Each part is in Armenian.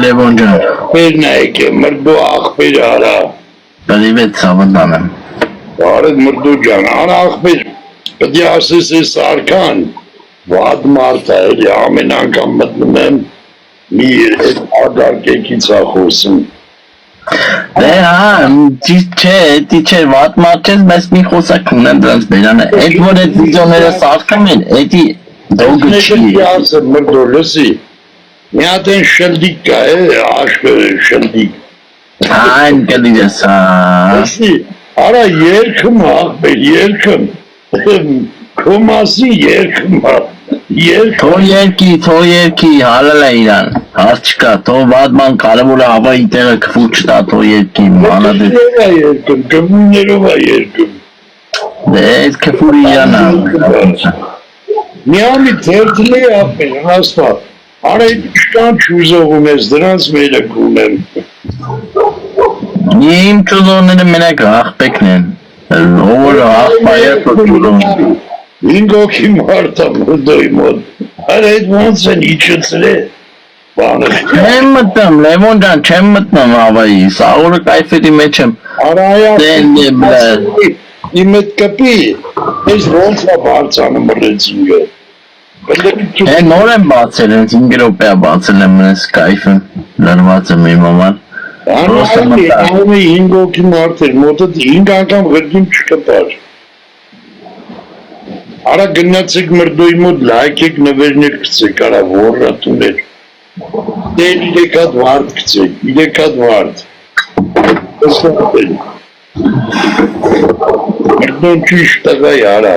Լևոն ջան, Վերնայք է, մրդու աղբեր արա։ բրիվետ Սավնդան եմ։ Արդ մրդու ջան, արա աղբեր, պտի ասես է Սարքան, վատ մարդ է, էլի ամեն անգամ մտնում եմ, մի ադարկեկից է խոսում։ Դե հա, ճիշտ չէ, էդի չէ, վատ մարդ չես, բայց մի խոսակ ունեմ դրանց բերանը, էդ որ էդ վիդեոները սարքում են, էդի դոգը չի։ Ասը մրդու լսի, մի հատ են շլդիկ կա է, աշկը շլդիկ։ Այն կլիրես, հա։ Լսի, արա երկում աղբեր, երկում, քո մասին երկում Թո երկի, հալել է իրան, հարց չկա, թո վատման կարևոր է հավայի տեղը կվուր չտա, թո երկի, մանադետ։ Կվույներով է երկում։ Դե էդ կվուրի իրան է։ Մի ամի թերթն է աղբեր, ասվա, արա իշխան չուզողում ես, դրանց մելը կունեմ։ Իմ ճուզողները մենակ աղբեկն են, ով աղբա երբ ճուզողն։ 5 հոգի մարդ է մրդոյի մոտ, արա այդ ոնց են իջեցր է, բանը։ Չեմ մտնում, Լևոն ջան, չեմ մտնում հավայի, սաղորը կայֆերի մեջ եմ։ Արա Դեն է բլար։ իմ էդ կպի, ես ոնց է բարձանը մրեցինգը։ Է նոր եմ բացել, հենց 5 րոպե բացել եմ մնես կայֆը, լրված եմ իմ համար։ Անում է 5 հոգի մարդ էր, մոտը 5 անգամ գրգին չկպար։ Արա գնացեք մրդոյի մոտ լայքեք նվերներ կծեք, արա որրատուն էր։ Դեն 3 հատ վարդ կծեք, 3 հատ վարդ։ Մրդոն ճիշտ տղա է արա։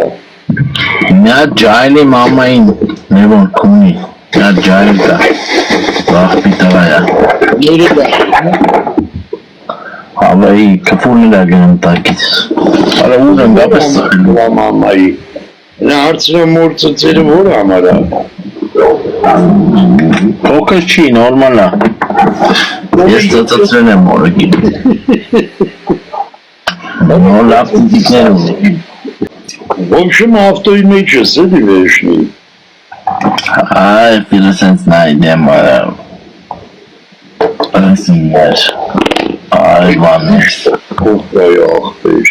Նա ջայլի մամային, Լևոն կունի, նա ջայլի կա, վաղպի տղա է։ Հավայի կվուրներ է գնում տակից, արա ուր եմ գապես սխելու։ Մամայի, նա հարցրամոր ծծերը որ համար է։ Փոքր չի, նորմալ է։ Ես ծծրել եմ օրը գիրը։ Նոր լավ տիտիկներ ունի։ В общем, ավտոյի մեջ ես էլի վերջնի։ Այ, ֆիլոսենս նայդեմ արա։ Անսիններ, այվանես։ Կողպրայ աղբեր։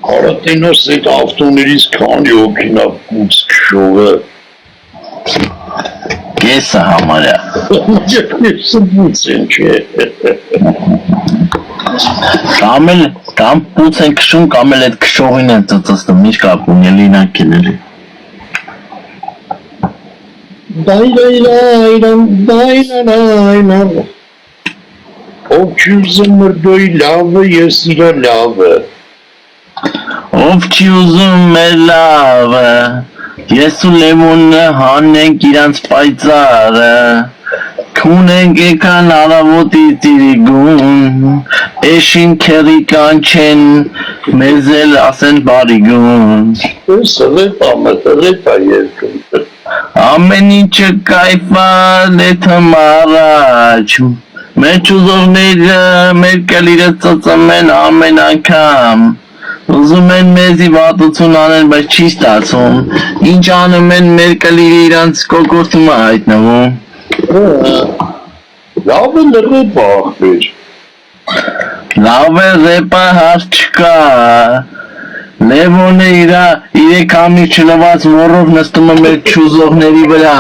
Հարատենոս էդ ավտոներից քանի հոգինա կուց կշողը։ Կեսը համարյա։ Ջեքնեսը բուց են չէ։ Կամ պուց են կշում, կամ էլ էդ կշողին են ծծստում, ինչ կապ ունի, լինակ կելելի։ Դայրայրայրայրայրայրայ Ով չի ուզում մրդոյի լավը, ես իրա լավը։ Ով չի ուզում մեր լավը, ես ու Լևոնը հանենք իրանց պայծառը, քունենք եկան արավոտից իրիգուն, էշին քերի կանչեն, մեզ էլ ասեն բարիգուն։ Ես ռեպա մտռեպա երկում։ Ամեն ինչը կայֆան է թմարաչ, մեր ճուզողները մեր կլիրը ծծում են ամեն անգամ, ուզում են մեզի վատություն անեն, բայց չի ստացում, ինչ անում են մեր կլիրը իրանց կոկորտում է հայտնվում։ Լավ է ռեպա աղբեր։ Լավ է ռեպա հարց չկա, Լևոնը իրա 3 ամիս չլված մորով նստում է մեր ճուզողների վրա։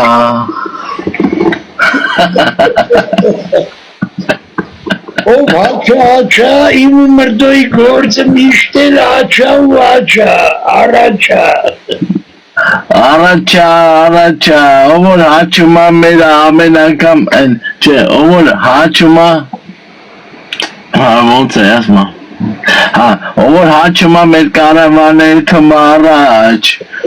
Ով հաչա, իմ ու մրդոյի գործը միշտ էլ հաչա ու հաչա, առաջա։ Առաջա, ով որ հաչում է մեր ամեն անգամ, չէ, ով որ հաչում է, ոնց է ասմա, ով որ հաչում է մեր կարավանել թմարաչ,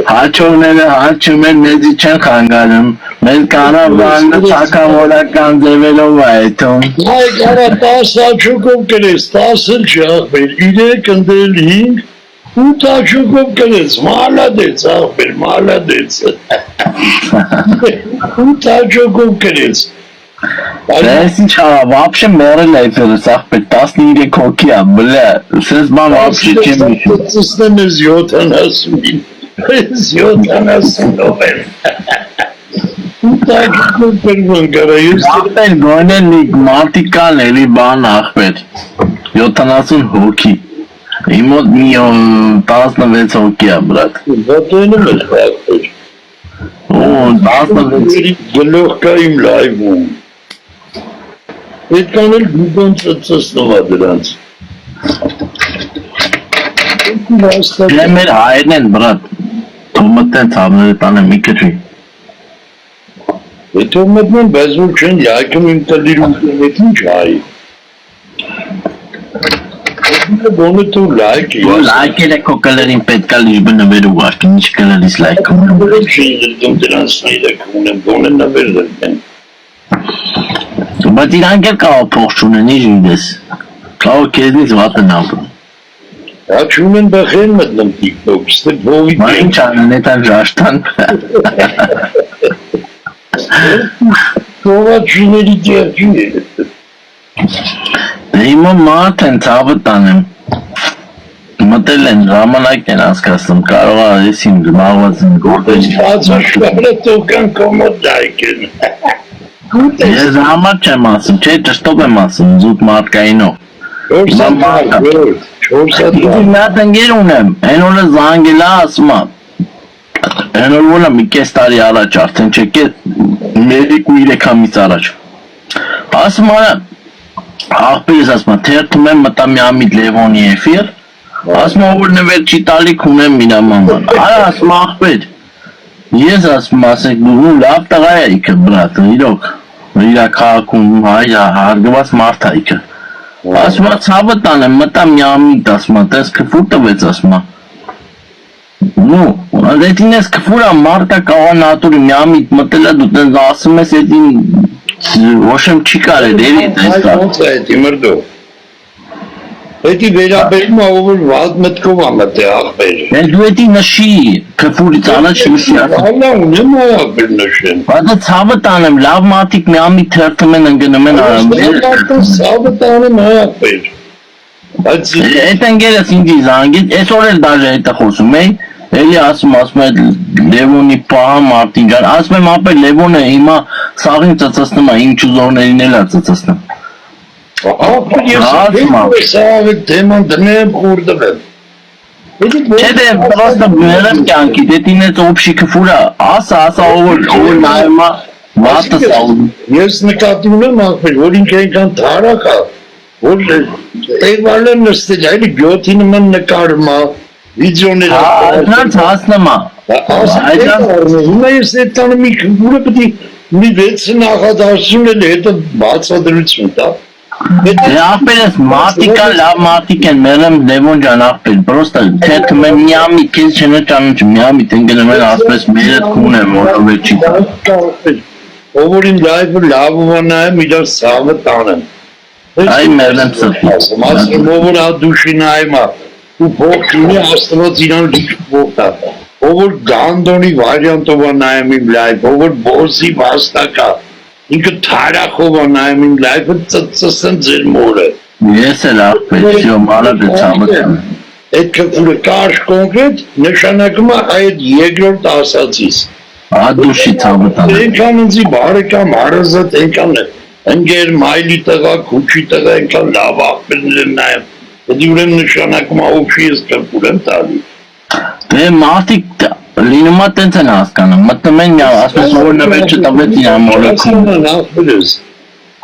հաչողները հաչում են մեզի չեն խանգարում, մեր կարավանը թակավորական ձևերով է եթում։ Այք արա 10 հաչոկով կրես, 10 էլ չի աղբեր, 3 ընդրել 5, 8 հաչոկով կրես, մալադեց աղբեր, մալադեց։ 8 հաչոկով կրես։ Ես ինչ вообще մերել է ֆերս ախպեր 13 հոգի է, բլե, սենց բան вообще չեմ իշում։ Ծստեմ ես 70-ին, ես 70-ով եմ։ Ախպեր գոյնել մարդիկ կան էլի բան ախպեր 70 հոգի իմ մոտ մի 16 հոգի է բրատ Ոտենում ես ախպեր Օ 16 գլող կա իմ լայվում Պետքան էլ գուգոն ծծծնում է դրանց Դե մեր հայերն են բրատ Թոմտեն ծավները տանը մի կրի Եթե մտնում բայց որ չեն լայքում իմ տլիրում կնետ ինչ հայ Բոնը դու լայք Լայքել է քո կլերին պետքա լիժբը նվեր ուղարկի ինչ կլերից լայքում Չին դրանց նայդակ ունեմ բոնը նվեր դրկեն Բայց իրանք էլ կաղ փող չունեն ինչ իդես Կաղ կեզնից վատն ապրում Հա չունեն բխեն մտնում տիկնոք ստե բովի Მა ինչ անեն էտան ժաշտան Կովաչիների դիակին է Հիմա մարդ են ծավը տանեմ Մտել են ժամանակ են ասկասում կարող է եսին մաղված են գորդել Ացա շվարը տոկան կոմոդ դայք են Ես համար չեմ ասում, չէ ճշտով եմ ասում, զուտ մարդկայինով Իդի մատ ընգեր ունեմ, են օրը զանգելա ասումա Են օրվոլը մի կես տարի առաջ արդեն չէ մերիկ ու 3 ամիս առաջ Ասում արա աղպերս ասմա թերթում եմ մտա մի ամիտ լևոնի էվիր Ասում որ նվեր չի տալիք ունեմ միրա մաման Արա ասում աղպեր Ես ասում ասեք դու լավ տղա է իքը բրատ իրոք Իրա քաղաքում հարգված մարդ է իքը Ասում ցավը տանեմ մտա մի ամիտ ասում տես քֆուր տվեց ասում Ну, դետին ես քֆուրա մարդա կաղա նատուրի մի ամիտ մտելա դու տենց ասում ես էդին ոշեմ չի կարել էլի տես կա Ոնց է էդի մրդո Էդի վերաբերում ավոր վատ մտքով ամտե աղբեր Են դու էդի նշի քֆուրից առաջ նշի Հալա ունեմ աղբեր նշեմ Բայց ցավը տանեմ լավ մարդիկ մի ամիտ թերթում են ընգնում են Սավը տանեմ աղբեր Էդ ընգերս ինձի զանգեց, այսօր էլ դաժե հետը խոսում էի Էլի ասում է Լևոնի պահա մարդին ջան Ասում եմ ապեր Լևոնը հիմա սաղին ծծծնում է իմ չուզորներին էլ է ծծծնում Աղբեր ես սաղը թեման դնեմ խորդվեմ Չէ դե պրոստը մերեմ կյանքի դետին էց օբշի քֆուրա ասա ով նայմա մատը սաղում Ես նկատի ունեմ աղբեր որ ինք այնքան թարակ է որ տեվալը նստել այլի գյոթի նման նկարում է Վիդեոները Նրանց հասնում է Հիմա ես այդ տանը մի քուրը պետք է մի վեց նախադասություն էլ հետը բացադրություն տա Դե աղբերս մարդիկան լավ մարդիկ են մերեմ Լևոն ջան աղբեր պրոստը թերթում են մի ամիտ քեզ չնճանուչում մի ամիտ ընգնում են ասպես մերդ քուն եմ որովե չի տա Ով որ իմ լայվը լավ ուվանայեմ իրար սավը տանեմ Այ մերեմ սրտի Ասում ով որ ադուշի նայմա ու փող չունի աստված իրան լիք փող տա ով որ գանդոնի վարիանտով նայեմ իմ լայվ ով որ բոսի վաստակա ինքը թարախով նայեմ իմ լայվը ծծծն ձեր մորը Ես էլ աղբեր սիո մարը դծամը այդ քֆուրը կարճ կոնկրետ նշանակում է այդ երկրորդ ասածից Ադուշի ցավը տանը Այնքան ինձի բարեկամ հարազատ այնքան ընկեր մայլի տղա քուչի տղա այնքան լավ աղբերներ են նայեմ Դի ուրեմն նշանակում է ով չի ես քֆուր եմ տալի Դե մարդիկ լինում է տենց են հասկանում մտնում են ասում որ նվեր չտվեց իրա մոլեքում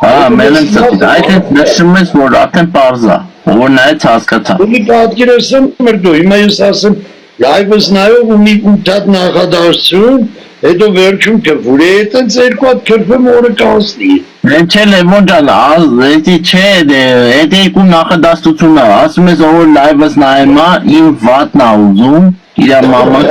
Հա մերեմ սրտի այդ հետ նշում ես որ արդեն պարզա որ նայեց հասկացա Դի պատկերացրու մրդո հիմա ես ասեմ լայվս նայող ու մի 8 հատ նախադասություն հետո վերջում քֆուր է այտենց երկու հատ քրփեմ օրը կանցնի Դեն չէ Լևոն ջան էդի չէ էդ երկու նախադասությունն է ասում ես որ լայվս նայեմա իմ վատն է ուզում իրա մաման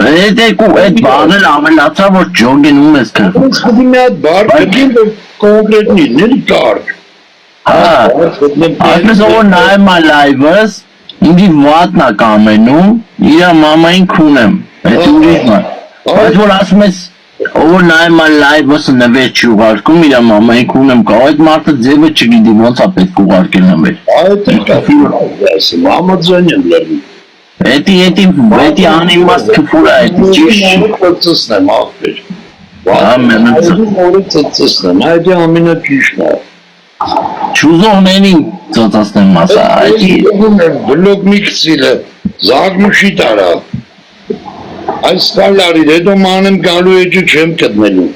Այդ երկու այդ բառեր ավելացա որ ջոգենում ես քրփում Խնդի մի հատ բառ գտին կոնկրետնի ների կարճ Այսպես որ նայեմա լայվս ինձի վատն է կամենում իրա մամային քունեմ Այդ ուրիշն է Բայց որ ասում ես որ նայեմա լայվս նվեր չի ուղարկում իրա մամային քունեմ կա այդ մարդը ձևը չգիտի ոնց է պետք ուղարկել նվեր Այդ է ասում համաձայն եմ լրի Էդի անիմաստ քֆուր է, էդի ճիշտ Կոցսնեմ աղբեր Որը ծծծն է, այդ ամենաճիշտն է։ Չուզողներին ծծծնեմ մասա, բլոկ միքսիլը, զագմուշի տարա։ Այս կալարիր, հետո մանեմ գալու էջը չեմ կտնելու։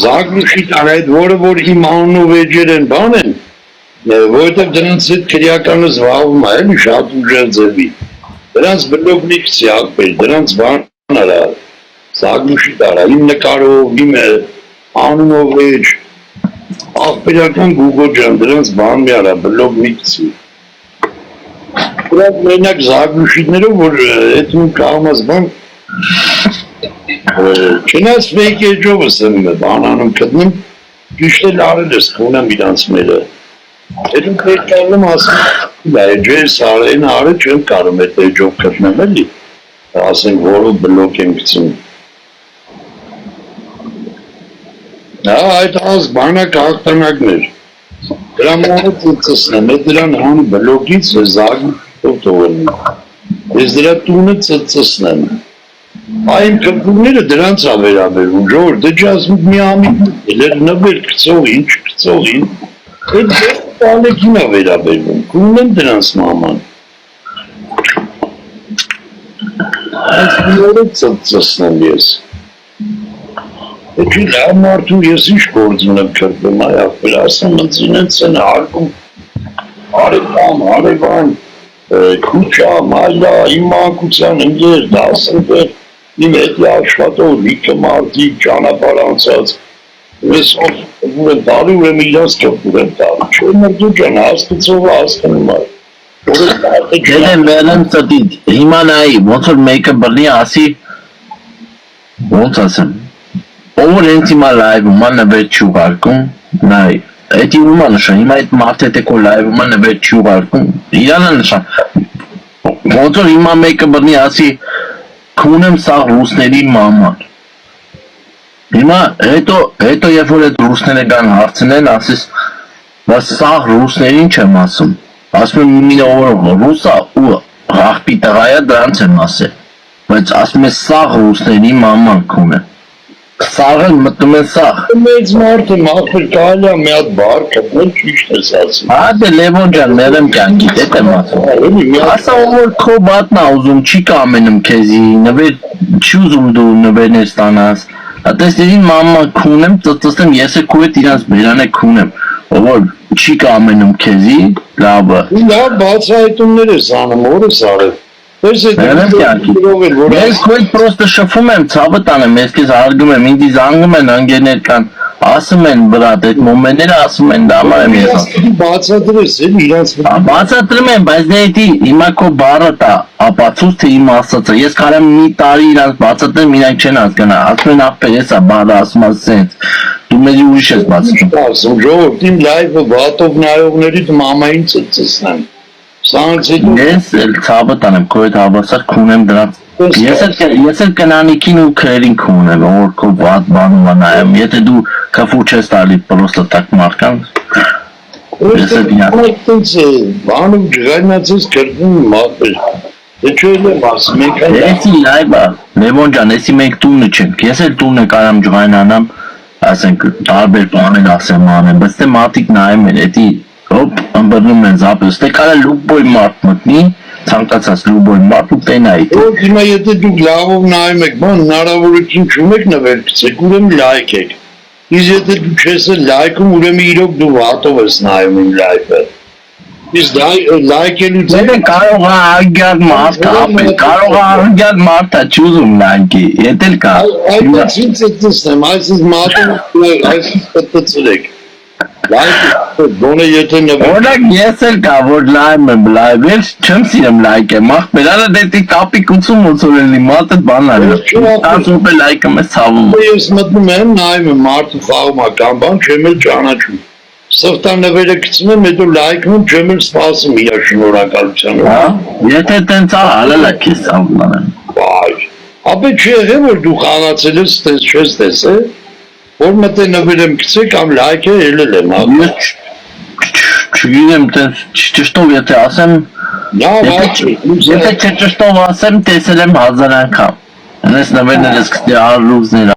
Զագմուշի տարա այդ որը որ իմ անունով էջեր են բան են, որովհետև դրանց հետ քրեականը զբաղվում է, էլի շատ ուժեղ ձևի։ Դրանց բլոկ միքսի ակպեր, դրանց բան արա, զագմուշի տարա, իմ նկարով, իմ անունով էջ, աղբերական Google ջան, դրանց բան մի արա, բլոկ միքսի։ Դրանք մենակ զագմուշիներով, որ հետնում կաղմազ բան, չնաս մեկ էջով եմ բանանում կտնում, ճիշտ էլ արել ես, կունեմ իրանց մերը։ Հետում կերկայնում ասում, էջեր սարեն արը չեմ կարում էտ էջով կտնեմ էլի, ասենք որով բլոկ եմ գցում։ Այդ ազ բանակ հաղթանակներ, դրա մանը ծծծնեմ, էտ դրան հան բլոկից զագմուշով տողելն, ես դրա տունը ծծծնեմ։ Այն կրկումները դրանց ավերաբերում, ժոր, դե ճասմուկ մի ամիտ էր նվեր կծողին, չկծողին, այդ տալեքին ավերաբերում, կունում դրանց մաման։ Այս նորը ծծծնեմ ես։ Էջի լավ մարդու ես ինչ գործուն եմ կրկում, այ աղբեր ասեմ ընձինենց են արկում, արևան, քուչա, մայլա, իմ մանկության ընգեր, դասընգեր, իմ հետի աշխատող լիքը մարդիկ ճանապարհ անցած, ես ով եմ տալի, ուրեմն իրանց կրկում եմ տալի, չէ մրդու ջան, հասկացողը հասկանում է։ Դե մերն ծտի, հիմա նայի, ոնց որ մեկը բռնի ասի, ոնց ասեմ, ով որ հենց հիմա լայվում է նվեր չուղարկում, նայ, էդի ումա նշան, հիմա այդ մարդ հետ եկո լայվում է նվեր չուղարկում, իրանը նշան, ոնց որ հիմա մեկը բռնի ասի, կունեմ սաղ ռուսների մաման, հիմա հետո երբ որ այդ ռուսները կան հարցնեն, ասես, բայց սաղ ռուսներին չեմ ասում, ասում եմ մի օրով ռուսա ու հաղպի տղայա դրանց եմ ասել, բայց ասում է սաղ ռուսների մաման կունեմ, սաղը մտնում է սաղ։ Մեծ մարդ եմ, աղբեր կահել է մի հատ բար կպնել ճիշտ ես ասում։ Դե Լևոն ջան, մերեմ կյանքի դետ եմ ասում։ Ասա ով որ քո բատնա ուզում, չի կամենում քեզի, նվեր չի ուզում դու նվերներ ստանաս։ Տեսներին մաման քունեմ, ծծծեմ, ես է քո հետ իրանց բերանը քունեմ, ով որ չի կամենում քեզի, լավը։ Լավ բացահայտումներ ես անում, օրս արել։ Մերեմ կյանքի։ Ես քո հետ պրոստը շփում եմ, ցավը տանեմ, ես քեզ հարգում եմ, ինձ զանգում են անգերներ կան, ասում են բրատ, այդ մոմենները ասում են դա համար եմ ես ասում։ Բացատրես էլ իրանց Բացատրում եմ, բայց դե էդի հիմա քո բառը տա, ապացույց թե իմ ասածը, ես կարամ մի տարի իրանց բացատրեմ, իրանք չեն հասկանա, ասում են աղբեր եսա բառը ասում ասենց, դու մեզ ուրիշ ես բացատրում։ Ասում ժողովուրդ իմ լայվը վատով նայողներից մամային ծծծնեմ։ Ես էլ ցավը տանեմ, քո հետ հավասար քունեմ դրանց։ Ես էլ կնանիքին ու քրերին քունեմ, որ քո վատ բանով նայեմ, եթե դու քֆու չես տալի պրոստը տակ մարքան։ Ես էլ բանով ջղայնացես կրկում մատեր։ Դե չէ եմ ասում, մենք Էսի լայվա, Լևոն ջան, էսի մենք տունը չենք, ես էլ տունը կարամ ջղայնանամ, ասենք տարբեր բաներ ասեմ անեմ, բայց դե մարդիկ նայում են, էդի հոպ, ըմբռնում են զապյուս, դե կարա լուբոյ մարդ մտնի, ցանկացած լուբոյ մարդ ու տենայի։ Հիմա եթե դուք լավով նայում եք, բան հնարավորություն չունեք նվեր գցեք, ուրեմն լայք եք։ Իսկ եթե դու չես լայքում, ուրեմն իրոք դու վատով ես նայում իմ լայվը։ Իսկ լայքելուց Դե կարող է արգյալ մարդ ապել, կարող է արգյալ մարդը չուզում լայքի, ետ էլ կա։ Այդ ինչ ծծծնեմ, այսինք մատում ծծծրեք։ Գոնե եթե նվեր Օրինակ ես էլ կա որ լայում եմ լայվ, ես չեմ սիրեմ լայքեմ, ախպերանը դետի կապիկ 80 էլի մատը բանալ է, 10 րոպե լայքը մեզ ցավում։ Ես մտնում եմ, նայում եմ մարդը խաղում է կամ բան, չեմ էլ ճանաչում։ Սրտանվերը գցում եմ, հետո լայքում եմ, չեմ էլ սպասում իր շնորհակալության։ Եթե տենց ալել է քեզ ցավում անեմ։ Վայ։ Ապա չի եղել որ դու խաղացել ես, չես տեսել։ Որ մտե նվեր եմ գցել կամ լայքը ելել եմ։ Ես չգիտեմ, ճշտով եթե ասեմ, եթե չճշտով ասեմ, տեսել եմ 1000 անգամ։ Ես նվերներ ես գցել 100 ռուբլներ